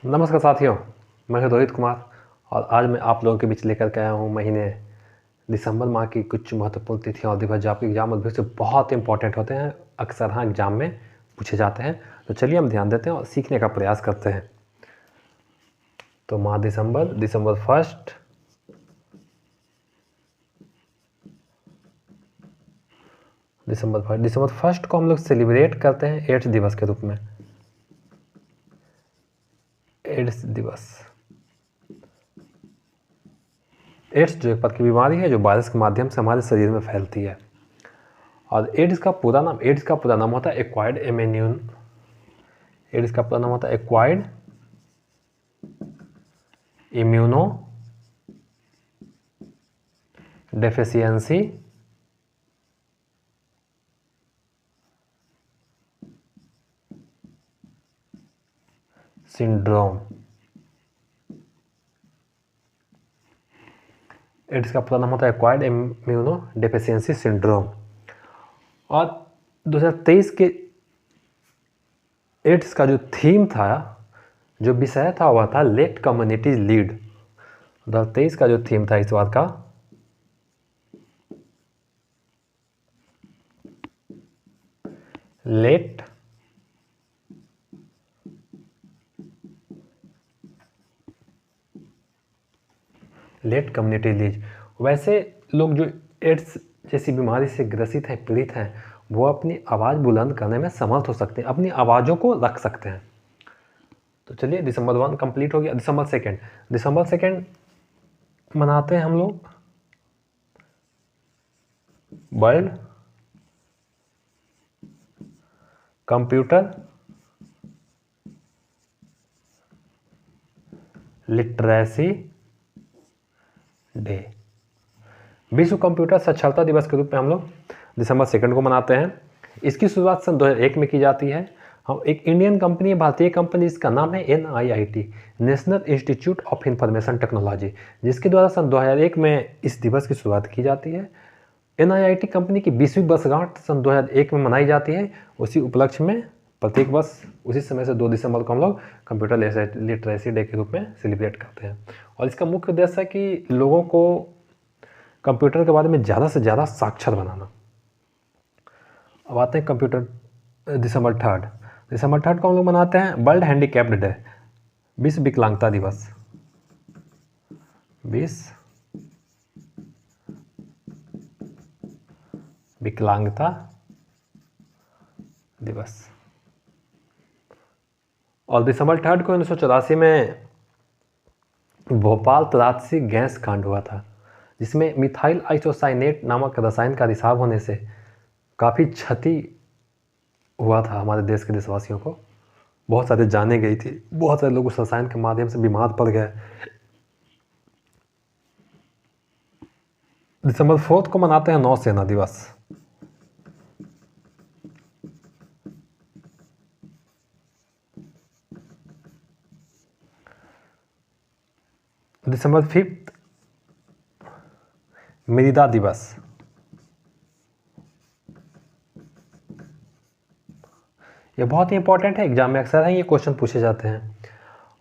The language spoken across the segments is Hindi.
नमस्कार साथियों, मैं हूं रोहित कुमार और आज मैं आप लोगों के बीच लेकर के आया हूं महीने दिसंबर माह की कुछ महत्वपूर्ण तिथियां और दिवस जो आपके एग्जाम अभी से बहुत इंपॉर्टेंट होते हैं, अक्सर हाँ एग्जाम में पूछे जाते हैं। तो चलिए हम ध्यान देते हैं और सीखने का प्रयास करते हैं। तो माह दिसंबर, दिसंबर 1, दिसंबर 1 को हम लोग सेलिब्रेट करते हैं एड्स दिवस के रूप में। एड्स दिवस, एड्स जो एक प्रकार की बीमारी है जो वायरस के माध्यम से हमारे शरीर में फैलती है। और एड्स का पूरा नाम होता है एक्वायर्ड इम्यून, एड्स का पूरा नाम होता है acquired immunodeficiency syndrome. AIDS का पूरा नाम होता है एक्वायर्ड इम्यूनो डेफिशिएंसी सिंड्रोम। और 2023 के एड्स का जो थीम था, जो विषय था, वह था लेट कम्युनिटीज लीड। 2023 का जो थीम था इस बार का, लेट कम्युनिटी लीड। वैसे लोग जो एड्स जैसी बीमारी से ग्रसित हैं, पीड़ित हैं, वो अपनी आवाज़ बुलंद करने में समर्थ हो सकते हैं, अपनी आवाज़ों को रख सकते हैं। तो चलिए, दिसंबर 1 कंप्लीट हो गया। दिसंबर 2 मनाते हैं हम लोग वर्ल्ड कंप्यूटर लिटरेसी डे। विश्व कंप्यूटर साक्षरता दिवस के रूप में हम लोग दिसंबर 2 को मनाते हैं। इसकी शुरुआत सन 2001 में की जाती है। हम एक इंडियन कंपनी है, भारतीय कंपनी, इसका नाम है NIIT, national institute of information technology, जिसके द्वारा सन 2001 में इस दिवस की शुरुआत की जाती है। NIIT कंपनी की 20वीं वर्षगांठ सन 2001 में मनाई जाती है। उसी उपलक्ष्य में प्रत्येक वर्ष उसी समय से 2 दिसंबर को हम लोग कंप्यूटर लिटरेसी डे के रूप में सेलिब्रेट करते हैं। और इसका मुख्य उद्देश्य है कि लोगों को कंप्यूटर के बारे में ज़्यादा से ज़्यादा साक्षर बनाना। अब आते हैं कंप्यूटर दिसंबर 3 को हम लोग मनाते हैं वर्ल्ड हैंडीकैप्ड डे, विश्व विकलांगता दिवस। विश्व विकलांगता दिवस। और दिसंबर 3 को 1984 में भोपाल त्रासदी गैस कांड हुआ था, जिसमें मिथाइल आइसोसाइनेट नामक रसायन का रिसाव होने से काफ़ी क्षति हुआ था हमारे देश के देशवासियों को। बहुत सारे जाने गई थी, बहुत सारे लोग उस रसायन के माध्यम से बीमार पड़ गए। दिसंबर 4 को मनाते हैं नौसेना दिवस। दिसंबर 5 मृदा दिवस। ये बहुत ही इंपॉर्टेंट है, एग्जाम में अक्सर है ये क्वेश्चन पूछे जाते हैं।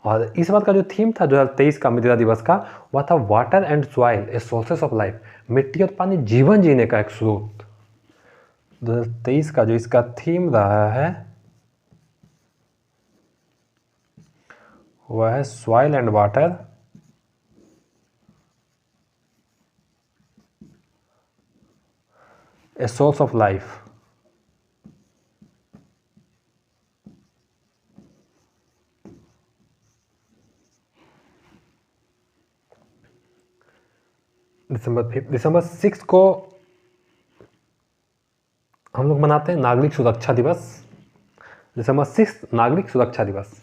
और इस बार का जो थीम था 2023 का मृदा दिवस का, वह था water and soil A sources of life, मिट्टी और पानी जीवन जीने का एक स्रोत। 2023 का जो इसका थीम रहा है वह है soil and water a source of life. दिसंबर 6 को हम लोग मनाते हैं नागरिक सुरक्षा दिवस। दिसंबर 6 नागरिक सुरक्षा दिवस।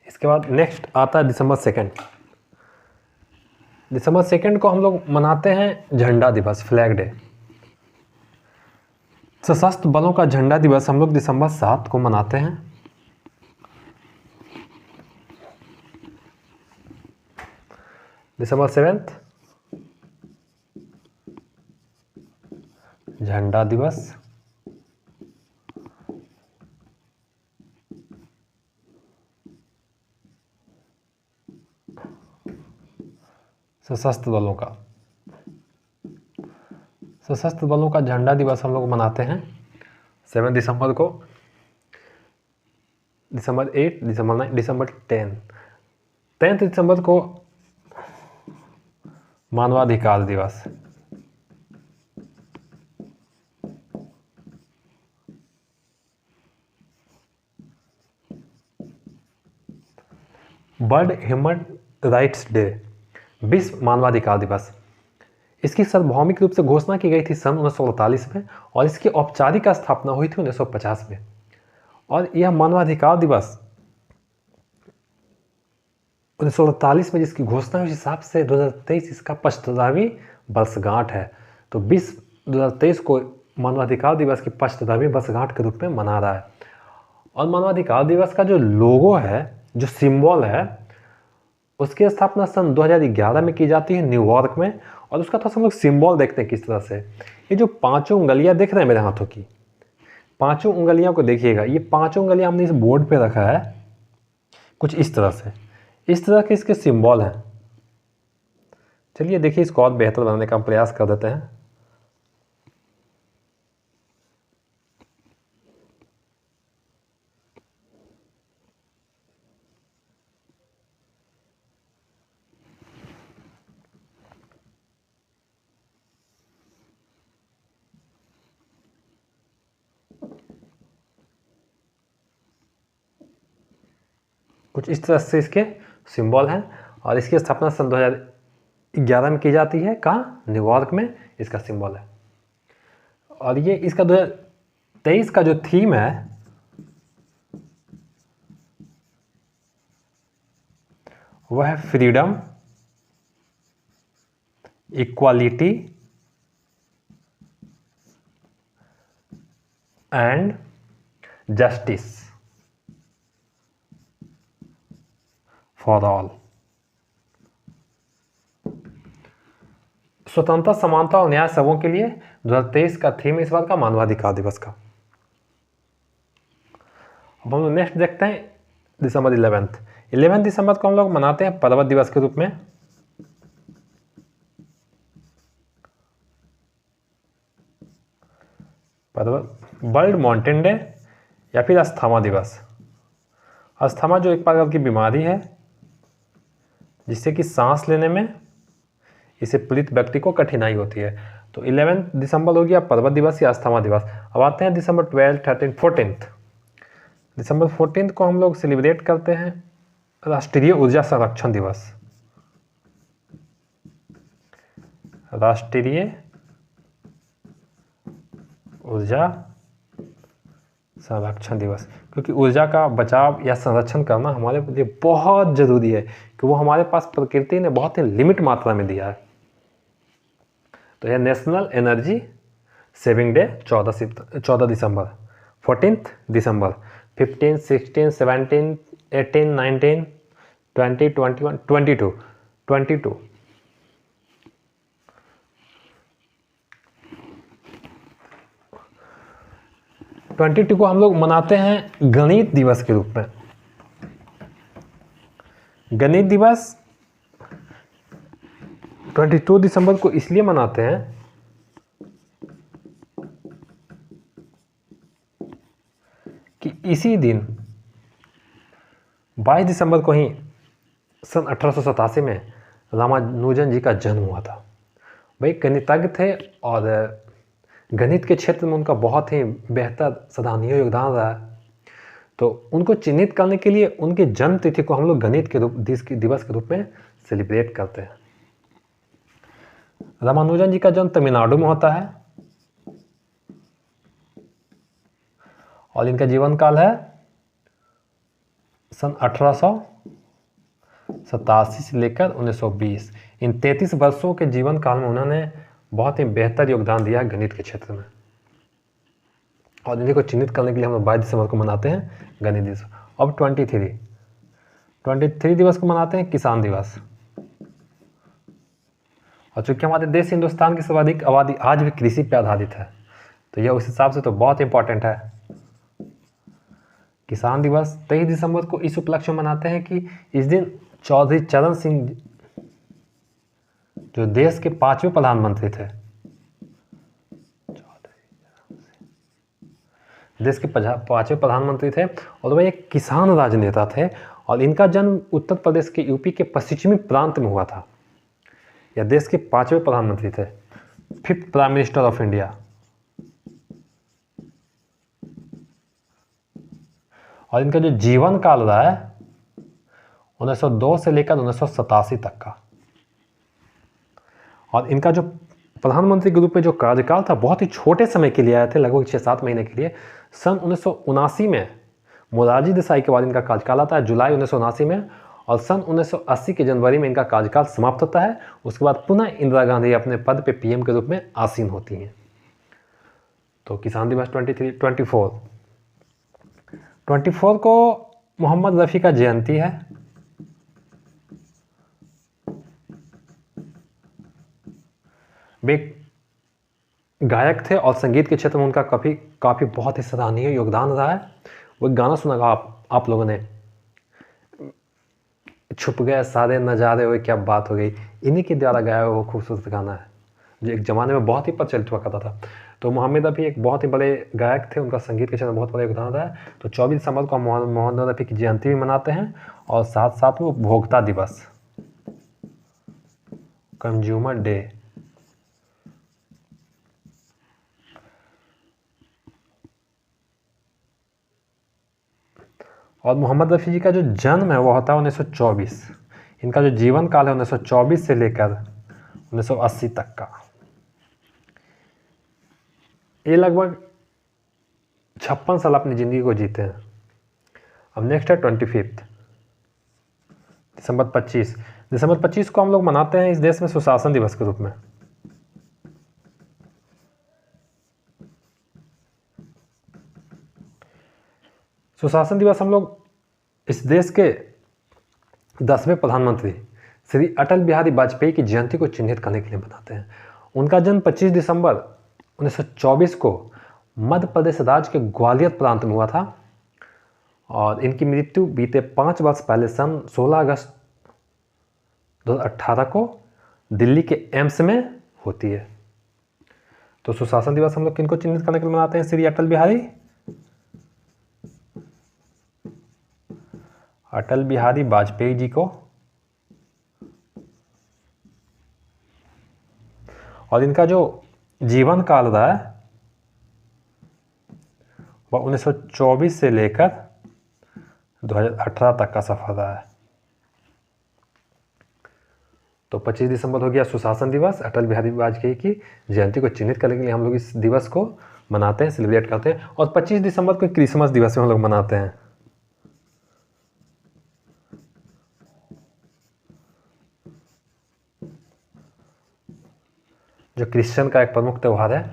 इसके बाद नेक्स्ट आता है दिसंबर 2। दिसंबर 2 को हम लोग मनाते हैं झंडा दिवस, फ्लैग डे। सशस्त्र बलों का झंडा दिवस हम लोग दिसंबर 7 को मनाते हैं। दिसंबर 7 झंडा दिवस। सशस्त्र बलों का झंडा दिवस हम लोग मनाते हैं 7 दिसंबर को, दिसंबर 8, दिसंबर 9, दिसंबर 10 दिसंबर को मानवाधिकार दिवस। वर्ल्ड ह्यूमन राइट्स डे, विश्व मानवाधिकार दिवस। इसकी सार्वभौमिक रूप से घोषणा की गई थी सन 1948 में और इसकी औपचारिक स्थापना हुई थी 1950 में। और यह मानवाधिकार दिवस 1948 में जिसकी घोषणा हुई, उस हिसाब से 2023 इसका 75वीं वर्षगांठ है। तो विश्व 2023 को मानवाधिकार दिवस की 75वीं वर्षगांठ के रूप में मना रहा है। और मानवाधिकार दिवस का जो लोगो है, जो सिंबल है, उसकी स्थापना सन 2011 में की जाती है न्यूयॉर्क में। और उसका थोड़ा सा हम लोग सिंबल देखते हैं किस तरह से। ये जो 5 उंगलियां देख रहे हैं मेरे हाथों की, 5 उंगलियों को देखिएगा। ये 5 उंगलियां हमने इस बोर्ड पे रखा है कुछ इस तरह से, इस तरह के इसके सिंबल हैं। चलिए देखिए, इसको और बेहतर बनाने का हम प्रयास कर देते हैं। कुछ इस तरह से इसके सिंबल हैं। और इसकी स्थापना सन 2011 में की जाती है। कहाँ? न्यूयॉर्क में इसका सिंबल है। और ये इसका 2023 का जो थीम है वह है freedom, equality and justice for all. स्वतंत्रता, समानता और न्याय सबों के लिए 2023 का थीम इस बार का मानवाधिकार दिवस का। अब हम लोग नेक्स्ट देखते हैं दिसंबर 11 दिसंबर को हम लोग मनाते हैं पर्वत दिवस के रूप में। वर्ल्ड माउंटेन डे या फिर अस्थमा दिवस। अस्थमा जो एक प्रकार की बीमारी है जिससे कि सांस लेने में इसे पीड़ित व्यक्ति को कठिनाई होती है। तो 11 दिसंबर हो गया पर्वत दिवस या अस्थमा दिवस। अब आते हैं दिसंबर 12, 13, 14। दिसंबर 14 को हम लोग सेलिब्रेट करते हैं राष्ट्रीय ऊर्जा संरक्षण दिवस। राष्ट्रीय ऊर्जा संरक्षण दिवस, क्योंकि ऊर्जा का बचाव या संरक्षण करना हमारे लिए बहुत ज़रूरी है कि वो हमारे पास प्रकृति ने बहुत ही लिमिट मात्रा में दिया है। तो यह नेशनल एनर्जी सेविंग डे 14 दिसंबर, 14 दिसंबर, 15, 16, 17, 18, 19, 20, 21, 22। 22 को हम लोग मनाते हैं गणित दिवस के रूप में। गणित दिवस 22 दिसंबर को इसलिए मनाते हैं कि इसी दिन 22 दिसंबर को ही सन 1887 में रामानुजन जी का जन्म हुआ था। भाई गणितज्ञ थे और गणित के क्षेत्र में उनका बहुत ही बेहतर सराहनीय योगदान रहा है। तो उनको चिन्हित करने के लिए उनके जन्म तिथि को हम लोग गणित के दिवस के रूप में सेलिब्रेट करते हैं। रामानुजन जी का जन्म तमिलनाडु में होता है और इनका जीवन काल है सन 1887 से लेकर 1920। इन 33 वर्षों के जीवन काल में उन्होंने बहुत ही बेहतर योगदान दिया है गणित के क्षेत्र में। और इन्हीं को चिन्हित करने के लिए हम लोग 22 दिसंबर को मनाते हैं गणित दिवस। अब 23 दिवस को मनाते हैं किसान दिवस। और चूँकि हमारे देश हिंदुस्तान की सर्वाधिक आबादी आज भी कृषि पर आधारित है, तो यह उस हिसाब से तो बहुत इंपॉर्टेंट है। किसान दिवस 23 दिसंबर को इस उपलक्ष्य में मनाते हैं कि इस दिन चौधरी चरण सिंह जो देश के 5वें प्रधानमंत्री थे, देश के 5वें प्रधानमंत्री थे और वह एक किसान राजनेता थे और इनका जन्म उत्तर प्रदेश के यूपी के पश्चिमी प्रांत में हुआ था। यह देश के 5वें प्रधानमंत्री थे, 5th prime minister of India. और इनका जो जीवन काल रहा है 1902 से लेकर 1987 तक का, और इनका जो प्रधानमंत्री के रूप में जो कार्यकाल था बहुत ही छोटे समय के लिए आए थे, लगभग 6-7 महीने के लिए। सन 1979 में मोरारजी देसाई के बाद इनका कार्यकाल आता है, जुलाई 1979 में, और सन 1980 के जनवरी में इनका कार्यकाल समाप्त होता है। उसके बाद पुनः इंदिरा गांधी अपने पद पे पीएम के रूप में आसीन होती हैं। तो किसान दिवस 24 को मोहम्मद रफ़ी का जयंती है। वे गायक थे और संगीत के क्षेत्र में उनका काफ़ी बहुत ही सराहनीय योगदान रहा है। वो गाना सुना आप लोगों ने, छुप गए सारे नज़ारे हुए क्या बात हो गई, इन्हीं के द्वारा गाया हुआ वो खूबसूरत गाना है जो एक ज़माने में बहुत ही प्रचलित हुआ करता था। तो मोहम्मद रफ़ी एक बहुत ही बड़े गायक थे, उनका संगीत के क्षेत्र में बहुत बड़ा योगदान रहा है। तो 24 दिसंबर को हम मोहम्मद रफ़ी की जयंती भी मनाते हैं, और साथ साथ में उपभोक्ता दिवस, कंज्यूमर डे। और मोहम्मद रफ़ी जी का जो जन्म है वो होता है 1924। इनका जो जीवन काल है 1924 से लेकर 1980 तक का, ये लगभग 56 साल अपनी ज़िंदगी को जीते हैं। अब नेक्स्ट है 25 दिसंबर 25 को हम लोग मनाते हैं इस देश में सुशासन दिवस के रूप में। सुशासन दिवस हम लोग इस देश के 10वें प्रधानमंत्री श्री अटल बिहारी वाजपेयी की जयंती को चिन्हित करने के लिए मनाते हैं। उनका जन्म 25 दिसंबर 1924 को मध्य प्रदेश राज्य के ग्वालियर प्रांत में हुआ था, और इनकी मृत्यु बीते 5 वर्ष पहले सन 16 अगस्त 2018 को दिल्ली के एम्स में होती है। तो सुशासन दिवस हम लोग किनको चिन्हित करने के लिए मनाते हैं? श्री अटल बिहारी वाजपेयी जी को। और इनका जो जीवन काल रहा है वह 1924 से लेकर 2018 तक का सफर रहा है। तो 25 दिसंबर हो गया सुशासन दिवस, अटल बिहारी वाजपेयी की जयंती को चिन्हित करने के लिए हम लोग इस दिवस को मनाते हैं, सेलिब्रेट करते हैं। और 25 दिसंबर को क्रिसमस दिवस में हम लोग मनाते हैं, जो क्रिश्चियन का एक प्रमुख त्यौहार है,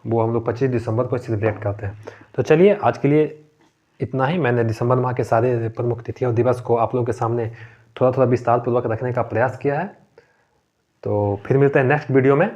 वो हम लोग 25 दिसंबर को सेलिब्रेट करते हैं। तो चलिए आज के लिए इतना ही। मैंने दिसंबर माह के सारे प्रमुख तिथि और दिवस को आप लोगों के सामने थोड़ा विस्तार पूर्वक रखने का प्रयास किया है। तो फिर मिलते हैं नेक्स्ट वीडियो में।